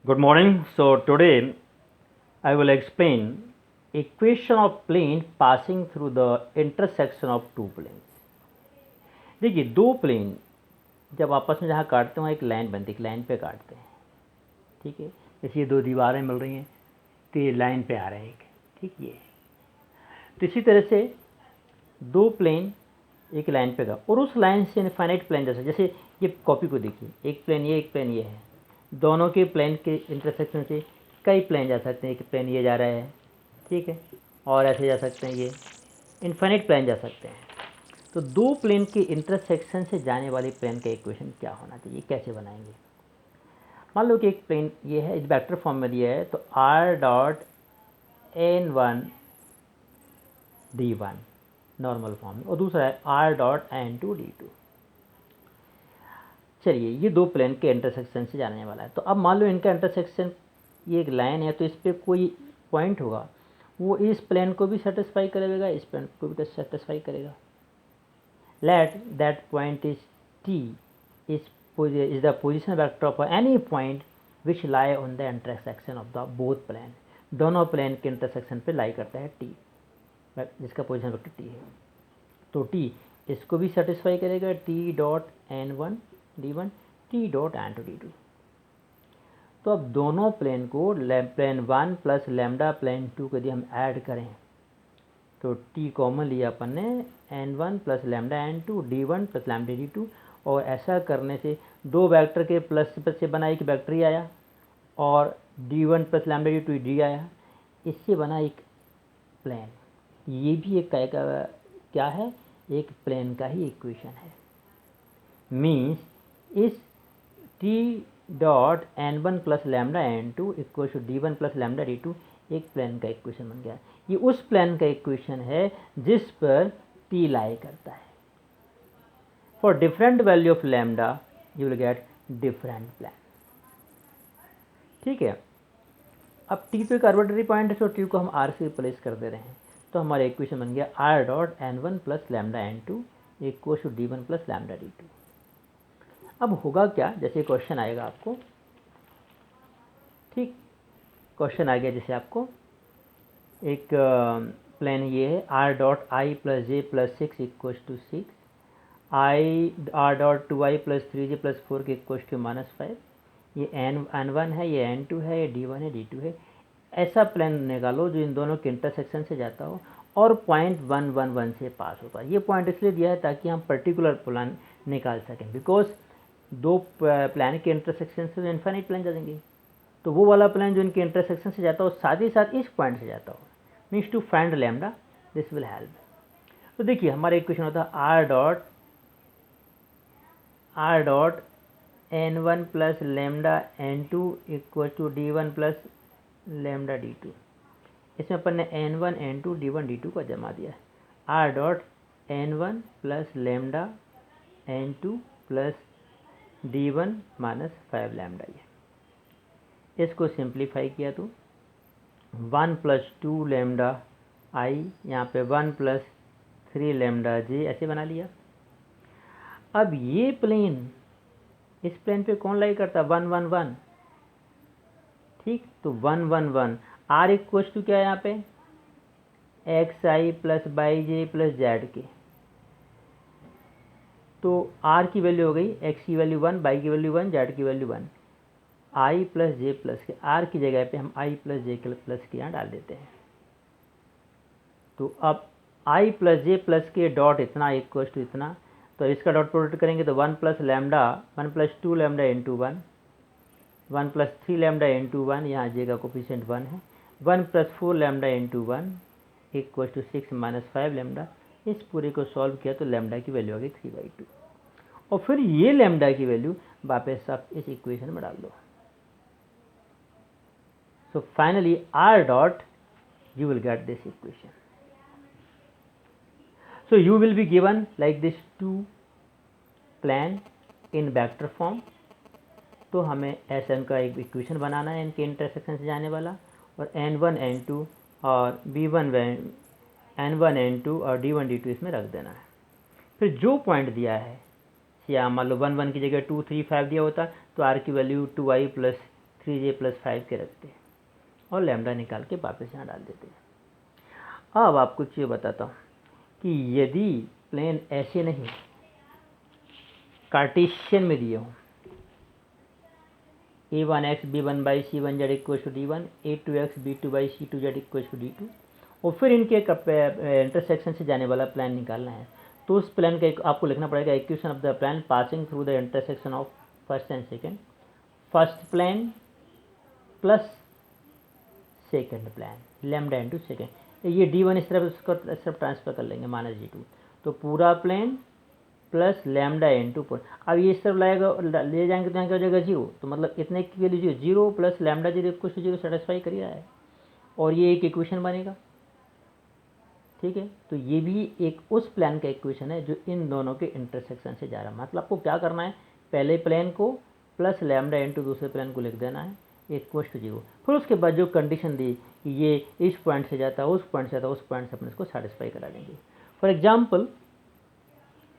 Good morning. So today I will explain equation of plane passing through the intersection of two planes. देखिए दो plane जब आपस में जहाँ काटते हैं वहाँ एक लाइन बनती है, एक लाइन पे काटते हैं, ठीक है। जैसे ये दो दीवारें मिल रही हैं तो ये लाइन पे आ रहे हैं एक, ठीक ये। तो इसी तरह से दो प्लेन एक लाइन पे का और उस लाइन से इनफाइनाइट प्लेन जैसे ये कॉपी को देखिए, एक प्लेन ये एक प्लेन ये है, दोनों के प्लेन के इंटरसेक्शन से कई प्लेन जा सकते हैं। एक प्लेन ये जा रहा है, ठीक है, और ऐसे जा सकते हैं, ये इनफाइनाइट प्लेन जा सकते हैं। तो दो प्लेन के इंटरसेक्शन से जाने वाले प्लेन का इक्वेशन क्या होना चाहिए, कैसे बनाएंगे। मान लो कि एक प्लेन ये है, इस वेक्टर फॉर्म में दिया है, तो r dot n1 d1 normal form में, और दूसरा है r डॉट n2 d2। चलिए ये दो प्लेन के इंटरसेक्शन से जाने वाला है। तो अब मान लो इनका इंटरसेक्शन ये एक लाइन है, तो इस पर कोई पॉइंट होगा, वो इस प्लेन को भी सेटिस्फाई करेगा, इस प्लेन को भी सेटिस्फाई करेगा। Let that point is t is the position vector of any point which lie on the intersection of the both plane। दोनों प्लेन के इंटरसेक्शन पे लाई करता है t, जिसका पोजिशन वेक्टर t है। तो t इसको भी सेटिस्फाई करेगा, t dot n1 d1 t dot n2 d2। तो अब दोनों प्लेन को प्लेन 1 प्लस लैम्डा प्लेन 2 को यदि हम ऐड करें तो t कॉमन लिया अपन ने, n1 plus lambda n2 d1 plus lambda d2, और ऐसा करने से दो वेक्टर के प्लस से बना एक वेक्टर ही आया, और d1 plus lambda d2 d आया, इससे बना एक प्लेन। ये भी एक क्या है, एक प्लेन का ही इक्वेशन है। मीन्स इस t dot n1 plus lambda n2 equal to d1 plus lambda d2 एक प्लेन का इक्वेशन बन गया। ये उस प्लेन का इक्वेशन है जिस पर t लाई करता है। For different value of lambda you will get different plane, ठीक है। अब t तो एक आर्बिट्रेरी पॉइंट है, तो t को हम r से रिप्लेस कर दे रहे हैं, तो हमारा इक्वेशन बन गया r dot n1 plus lambda n2 equal to d1 plus lambda d2। अब होगा क्या, जैसे क्वेश्चन आएगा आपको, ठीक, क्वेश्चन आ गया जैसे आपको एक प्लेन ये है r dot i plus j plus 6 equal to 6, i r dot 2i plus 3j plus 4 k equal to -5, ये n1 है, ये n2 है, ये d1 है, d2 है। ऐसा प्लेन निकालो जो इन दोनों के इंटरसेक्शन से जाता हो और पॉइंट 1 1 1 से पास होता है। ये पॉइंट इसलिए दिया है ताकि हम पर्टिकुलर प्लान निकाल सकें, बिकॉज दो प्लान के इंटरसेक्शन से इन्फाइनाइट प्लान जा देंगे, तो वो वाला प्लान जो इनके इंटरसेक्शन से जाता हो साथ ही साथ इस पॉइंट से जाता हो, means to find lambda, this will help. तो देखिए हमारा इक्वेशन होता है r dot n1 plus lambda n2 equal to d1 plus lambda d2। इसमें अपन ने n1 n2 d1 d2 का जमा दिया है। r dot n1 plus lambda n2 plus d1 minus 5 lambda, ये इसको सिंप्लीफाई किया तो 1 प्लस 2 लैम्डा आई, यहाँ पे 1 प्लस 3 लैम्डा जे, ऐसे बना लिया। अब ये प्लेन, इस प्लेन पे कौन लाई करता है, 1 1 1, ठीक। तो 1 1 1 आर इक्वल टू क्या है यहाँ पे, x I plus by J plus Z के। तो आर की वैल्यू हो गई, एक्स की वैल्यू 1, बाई की वैल्यू 1, जेड की वैल्यू 1, आई प्लस जे प्लस के, आर की जगह पे हम आई प्लस जे प्लस के यहाँ डाल देते हैं। तो अब i plus j plus k dot इतना इक्वल टू इतना, तो इसका डॉट प्रोडक्ट करेंगे तो 1 plus lambda 1 plus 2 lambda into 1, 1 plus 3 lambda into 1, यहाँ जे का कोफिशिएंट 1 है, 1 plus 4 lambda into 1 equal to 6 minus 5 lambda. इस पूरे को सॉल्व किया तो लैम्डा की वैल्यू आ गई 3/2, और फिर ये लैम्डा की वैल्यू वापस आप इस इक्वेशन में डाल दो। So finally r dot you will get this equation. So you will be given like this two plane in vector form। तो हमें Sn का एक इक्वेशन बनाना है इनके इंटरसेक्शन से जाने वाला, और n1 n2 और b1 n1 n2 और d1 d2 इसमें रख देना है। फिर जो पॉइंट दिया है, या मान लो 1 1 की जगह 2 3 5 दिया होता तो r की वैल्यू 2i प्लस 3j + 5 के रखते और लैम्डा निकाल के वापस यहाँ डाल देते हैं। अब आपको ये बताता हूँ कि यदि प्लेन ऐसे नहीं कार्टेशियन में दिए हों, a1x b1/c1z = d1, a2x b2/c2z = d2, और फिर इनके इंटरसेक्शन से जाने वाला प्लान निकालना है, तो उस प्लान का आपको लिखना पड़ेगा equation of the plan passing through the intersection of first and second, first plan plus second plan lambda into second. ये d1 इस तरफ ट्रांसफर कर लेंगे -d2, तो पूरा प्लान प्लस लैम्डा इंटू पर। अब ये इस तरफ ले जाएंगे तो यहाँ क्या हो जाएगा 0, तो मतलब इतने की वैल्यू 0 प्लस लैम्डा 0 = 0 सेटिस्फाई कर रहा है, और ये एक इक्वेशन बनेगा। ठीक है, तो ये भी एक उस प्लान का इक्वेशन है जो इन दोनों के इंटरसेक्शन से जा रहा है। मतलब आपको क्या करना है, पहले प्लान को प्लस लैम्डा इंटू दूसरे प्लान को लिख देना है =0। फिर उसके बाद जो कंडीशन दी कि ये इस पॉइंट से जाता है उस पॉइंट से जाता है, उस पॉइंट से अपने इसको सेटिस्फाई करा लेंगे। फॉर एग्जाम्पल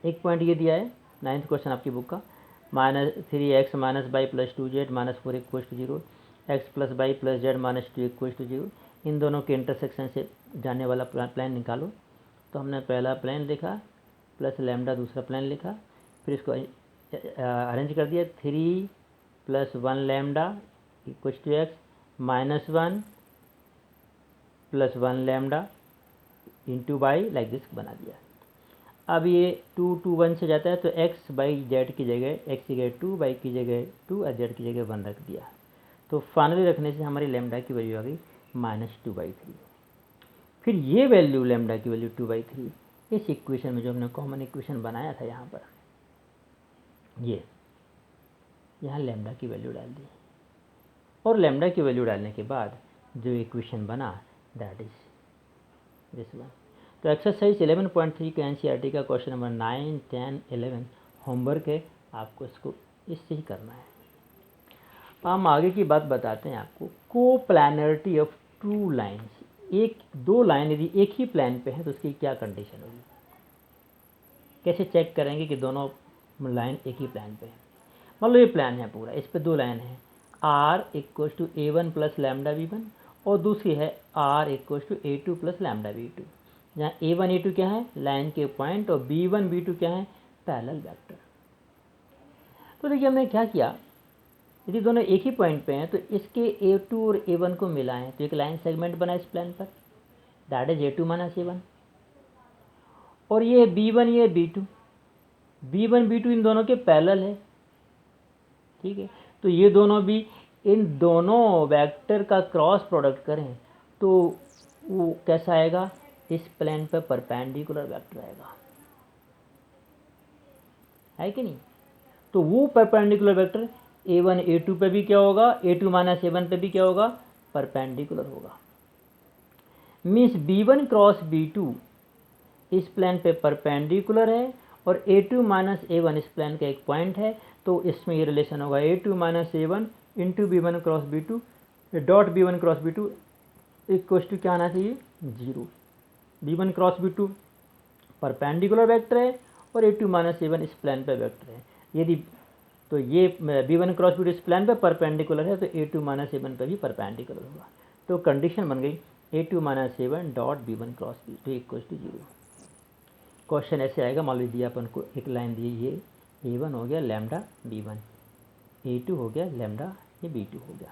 एक पॉइंट ये दिया है 9th क्वेश्चन आपकी बुक का, -3x - y + 2z - 4 = 0, x + y + z - 2 = 0। इन दोनों के इंटरसेक्शन से जाने वाला प्लान निकालो। तो हमने पहला प्लान लिखा प्लस लैम्डा दूसरा प्लान लिखा, फिर इसको अरेंज कर दिया 3 + 1 lambda = x -1 + 1 lambda into y like this बना दिया। अब ये 2 2 1 से जाता है तो x/z की जगह x की जगह 2, y की जगह 2 और z की जगह 1 रख दिया। तो फाइनली रखने से हमारी लैम्डा की वैल्यू आ गई -2/3। फिर ये वैल्यू लैम्डा की वैल्यू 2/3 इस इक्वेशन में जो हमने कॉमन इक्वेशन बनाया था यहाँ पर, ये यहाँ लैम्डा की वैल्यू डाल दी, और लैम्डा की वैल्यू डालने के बाद जो इक्वेशन बना दैट इज दिस वन। तो एक्सरसाइज 11.3 का एनसीईआरटी का क्वेश्चन नंबर 9, 10, 11 होमवर्क है, आपको इसको इससे ही करना है। हम आगे की बात बताते हैं आपको। कोप्लानरिटी ऑफ टू लाइन्स, दो लाइन यदि एक ही प्लान पे है तो उसकी क्या कंडीशन होगी, कैसे चेक करेंगे कि दोनों लाइन एक ही प्लान पे है। मान लो ये प्लान है पूरा, इस पे दो लाइन है, r = a1 + लैम्डा b1 और दूसरी है r = a2 + लैम्डा b2। जहाँ a1 a2 क्या है, लाइन के पॉइंट, और b1 b2 क्या है, पैरेलल वेक्टर। तो देखिए हमने क्या किया, यदि दोनों एक ही पॉइंट पे हैं तो इसके a2 और a1 को मिलाएं तो एक लाइन सेगमेंट बना इस प्लान पर, दैट इज a2 - a1। और ये b1 ये b2, b1 b2 इन दोनों के पैरेलल है। ठीक है, तो ये दोनों भी इन दोनों वेक्टर का क्रॉस प्रोडक्ट करें तो वो कैसा आएगा, इस प्लेन पर परपेंडिकुलर वेक्टर आएगा, है कि नहीं। तो वो परपेंडिकुलर वेक्टर a1 a2 पे भी क्या होगा, a2 - a1 पे भी क्या होगा, परपेंडिकुलर होगा। मीन्स b1 क्रॉस b2 इस प्लेन पे परपेंडिकुलर है और a2 - a1 इस प्लेन का एक पॉइंट है, तो इसमें ये रिलेशन होगा a2 - a1 into b1 cross b2 dot b1 cross b2 = क्या आना चाहिए, 0। b1 cross b2 perpendicular vector है और a2 - a1 इस प्लेन पे वेक्टर है। यदि तो ये b1 क्रॉस b2 इस प्लेन पे परपेंडिकुलर है तो a2 - a1 पे भी परपेंडिकुलर होगा। तो कंडीशन बन गई a2 - a1 dot b1 cross b2 = 0। Question ऐसे आएगा, मान लीजिए अपन को एक लाइन दी, ये a1 हो गया लैम्डा b1, a2 हो गया लैम्डा ये b2 हो गया।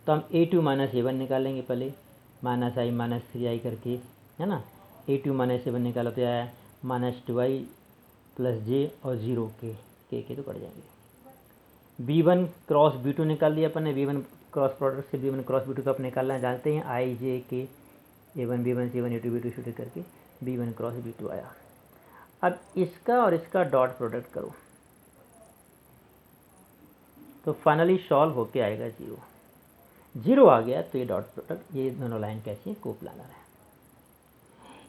तो हम a2 - a1 निकालेंगे पहले, -i - 3i करके, है ना। a2 - a1 निकाला तो आया -2i + j और 0 के तो कट जाएंगे। b1 क्रॉस b2 निकाल दिया अपन ने, b1 क्रॉस प्रोडक्ट से b1 क्रॉस b2 का अपन निकालना जानते हैं, i j k a1 b1 c1 a2 b2 शुरू करके b1 क्रॉस b2 आया। अब इसका और इसका डॉट प्रोडक्ट करो तो फाइनली सॉल्व होके आएगा 0 आ गया, तो ये डॉट प्रोडक्ट, ये दोनों लाइन कैसी है, कोप्लानर है।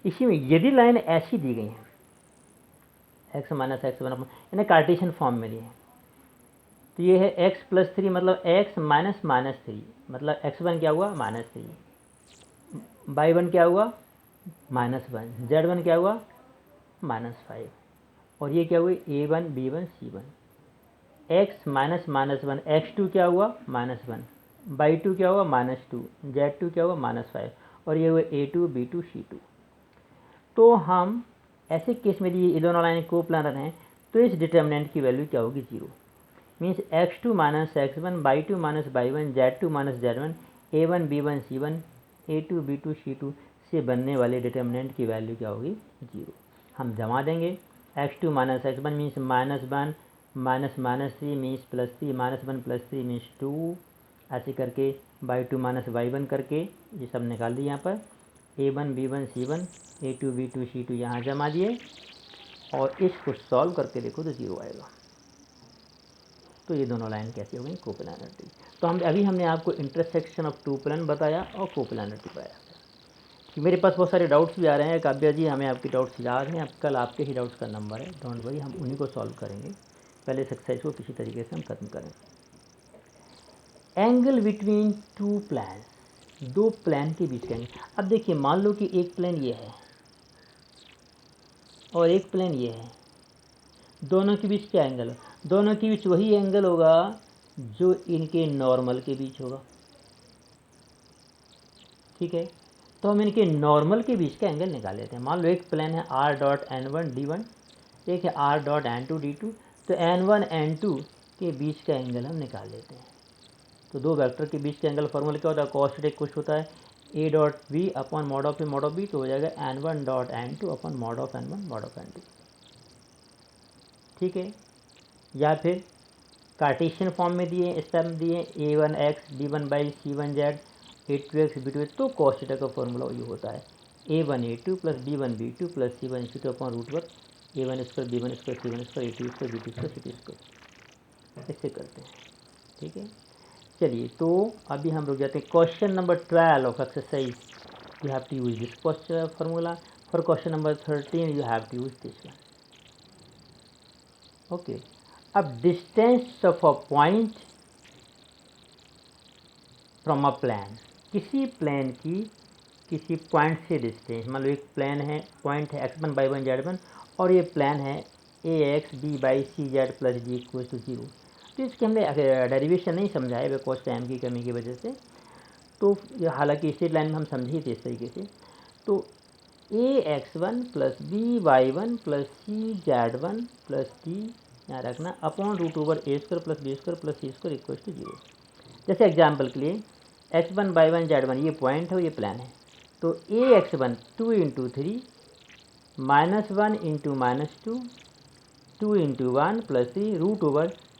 इसी में यदि लाइन ऐसी दी गई है x - x1 यानी कार्टेशियन फॉर्म में दी है, तो ये है x + 3 मतलब x - -3 मतलब x1 क्या हुआ -3, y1 क्या हुआ -1, z1 क्या हुआ -5, और ये क्या हुई a1 b1 c1। x - -1 x2 क्या हुआ -1, बाई टू क्या होगा -2, Z2 क्या होगा -5, और ये हुआ A2 B2 C2। तो हम ऐसे केस में ये दोनों लाइन को प्लानर हैं, तो इस डिटर्मिनेंट की वैल्यू क्या होगी 0। Means x2 - x1 y2 - y1 z2 - z1 a1 b1 c1 a2 b2 c2 से बनने वाले डिटर्मिनेंट की वैल्यू क्या होगी 0। हम जमा देंगे x2 - x1 means -1 -3 means +3 -1 +3 means 2, ऐसे करके y2 - y1 करके ये सब निकाल दिए यहाँ पर a1 b1 c1 a2 b2 c2 यहाँ जमा दिए, और इसको सॉल्व करके देखो तो 0 आएगा। तो ये दोनों लाइन कैसी हो गई कोप्लानरिटी। तो हमने आपको इंटरसेक्शन ऑफ टू प्लान बताया और कोप्लानरिटी बताया। मेरे पास बहुत सारे डाउट्स भी आ रहे हैं, काव्या जी हमें आपके डाउट्स याद हैं, अब कल आपके ही डाउट्स का नंबर है, डोंट वरी, हम उन्हीं को सॉल्व करेंगे। पहले इस एक्सरसाइज को किसी तरीके से हम खत्म करें। एंगल बिटवीन टू प्लान, दो प्लान के बीच का एंगल। अब देखिए मान लो कि एक प्लान ये है और एक प्लान ये है, दोनों के बीच क्या एंगल है? दोनों के बीच वही एंगल होगा जो इनके नॉर्मल के बीच होगा, ठीक है। तो हम इनके नॉर्मल के बीच का एंगल निकाल लेते हैं। मान लो एक प्लेन है r.n1 d1, एक है r.n2 d2, तो n1 n2 के बीच का एंगल हम निकाल लेते हैं। तो दो वेक्टर के बीच का एंगल फॉर्मूला क्या होता है? cos थीटा कुछ होता है a.b upon mod of a mod of b, तो हो जाएगा n1.n2 upon mod of n1 mod of n2, ठीक है। या फिर कार्टेशियन फॉर्म में दिए, स्टेप दिए a1x d1/c1z a2x b2, तो cos थीटा का फॉर्मूला ये होता है a1 a2 plus b1 b2 plus c1 c2 upon root work a1 square b1 square c1 square a2 square b2 square c2 square. ऐसे करते हैं, ठीक है। चलिए तो अभी हम रुक जाते हैं। Question number 12 of exercise you have to use this formula, for question number 13 you have to use this one, okay. अब distance of a point from a plane, किसी प्लान की किसी पॉइंट से डिस्टेंस, मान लो एक प्लान है, point है x1 y1 z1, और ये प्लान है ax b/c/z plus d equal to 0। तो इसके हमने डेरिवेशन नहीं समझा है बिकॉज टाइम की कमी की वजह से, तो हालांकि इसी लाइन में हम समझे ही थे इस तरीके से। तो ax1 plus by1 plus c/z1 plus d यहाँ रखना upon √a² plus b² plus c² equal to 0। जैसे एग्जाम्पल के लिए x1 y1 z1 ये पॉइंट है, ये प्लान है, तो ax1 2 into 3 -1 into -2 2 into 1 plus 3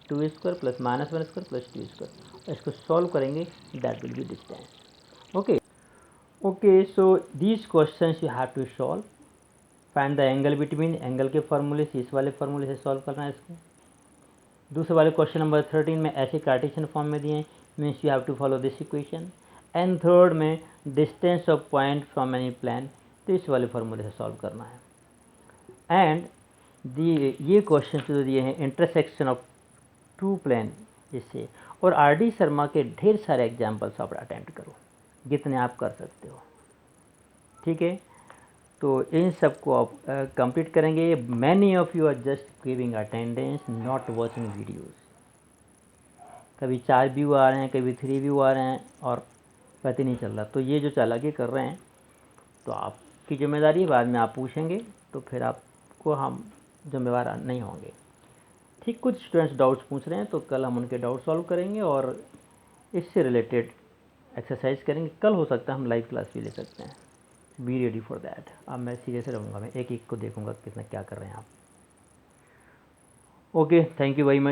√2² plus -1² plus 2²। इसको सॉल्व करेंगे, that will be distance, okay. Okay, so these questions you have to solve. Find the angle between, angle के फॉर्मूले से, इस वाले फॉर्मूले से सॉल्व करना है इसको। दूसरे वाले क्वेश्चन नंबर 13 में ऐसे कार्टेशियन फॉर्म में दिए, means you have to follow this equation. And third में distance of point from any plane, तो इस वाले फॉर्मूले से सॉल्व करना है। एंड ये क्वेश्चन जो दिए हैं इंटरसेक्शन ऑफ टू प्लान, इससे और आर.डी. शर्मा के ढेर सारे एग्जाम्पल्स आप अटेम्प्ट करो, जितने आप कर सकते हो, ठीक है। तो इन सब को आप कंप्लीट करेंगे। Many of you are just giving attendance, not watching videos. कभी 4 व्यू आ रहे हैं, कभी 3 व्यू आ रहे हैं, और पता ही नहीं चल रहा। तो ये जो चालाकी कर रहे हैं, तो आपकी जिम्मेदारी है, बाद में आप पूछेंगे तो फिर आपको हम जिम्मेवार नहीं होंगे, ठीक। कुछ स्टूडेंट्स डाउट्स पूछ रहे हैं, तो कल हम उनके डाउट सॉल्व करेंगे और इससे रिलेटेड एक्सरसाइज करेंगे। कल हो सकता है हम लाइव क्लास भी ले सकते हैं, बी रेडी फॉर दैट। अब मैं सीरियस रहूँगा, मैं एक एक को देखूँगा कितना क्या कर रहे हैं आप। Okay, thank you very much.